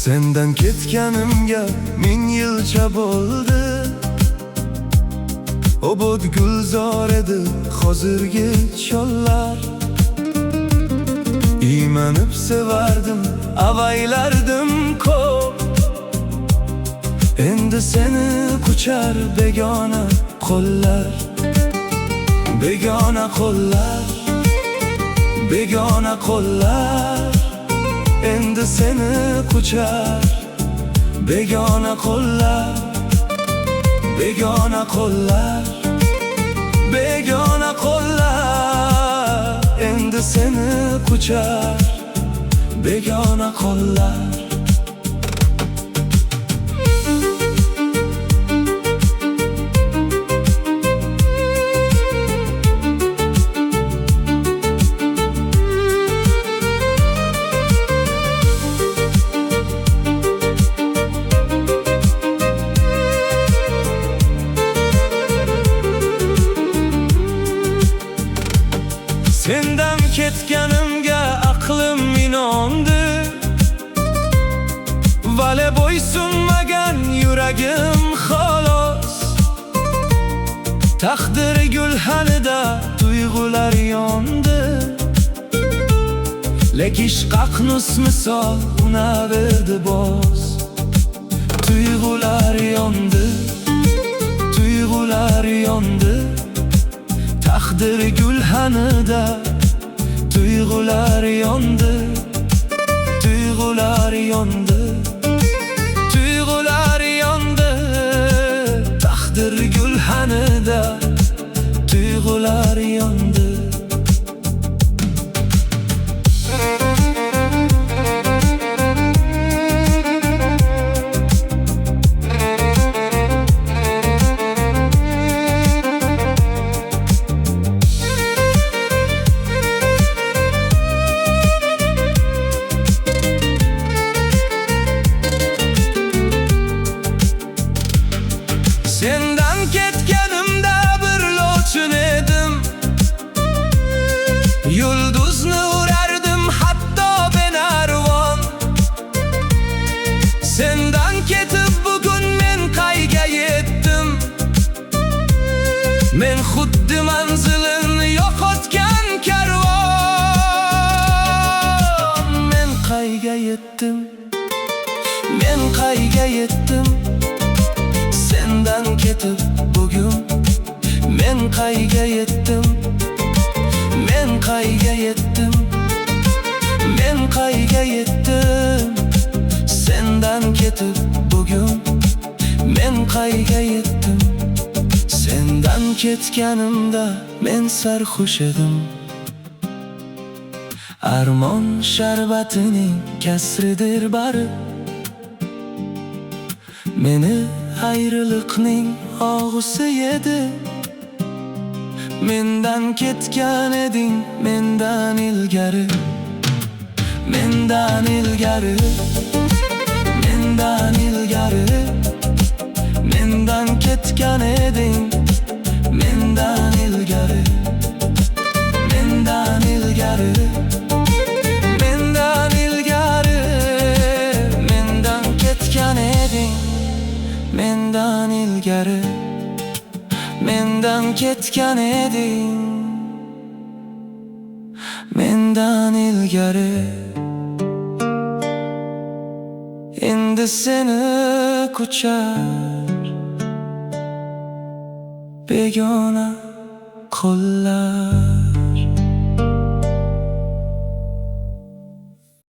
Sendan ketganimga ming yilcha bo'ldi. Obod gulzor edi hozirgi chollar. Iymanib sevardim, avaylardim ko'p. Endi seni quchar begona qo'llar. Begona qo'llar, begona qo'llar. Endi seni quchar begona qo'llar. Begona qo'llar, begona qo'llar. Endi seni quchar begona qo'llar. Sendan ketganimga aqlim inondi. Vale bo'ysunmagan yuragim xolos. Taqdir gulxanida tuyg'ular yondi. Lek ishq aqnus misol unaverdi boz. Tuyg'ular yondi, tuyg'ular yondi. Taqdir gulxanida tuyg'ular yondi. Tuyg'ular yondi, tuyg'ular yondi. Taqdir gulxanida tuyg'ular yondi. Sendan ketganimda bir lo'chin edim. Yulduzni urardim hatto benarvon. Sendan ketib bugun men qayga yetdim. Men xuddi manzilini yo'qotgan karvon. Men qayga yetdim, men qayga yetdim. Sendan ketib bugun men qayga yetdim. Men qayga yetdim, men qayga yetdim. Sendan ketib bugun men qayga yetdim. Sendan ketganimda men sarxush edim. Armon sharbatining kasridir bari. Meni ayriliqning og'usi edi. Mendan ketgan eding mendan ilgari. Mendan ilgari, mendan ilgari. Mendan ketgan eding mendan ilgari. Mendan ilgari, mendan ilgari. Mendan ketgan eding mendan ilgari. Mendan ketgan eding mendan ilgari. Endi seni quchar begona qo'llar.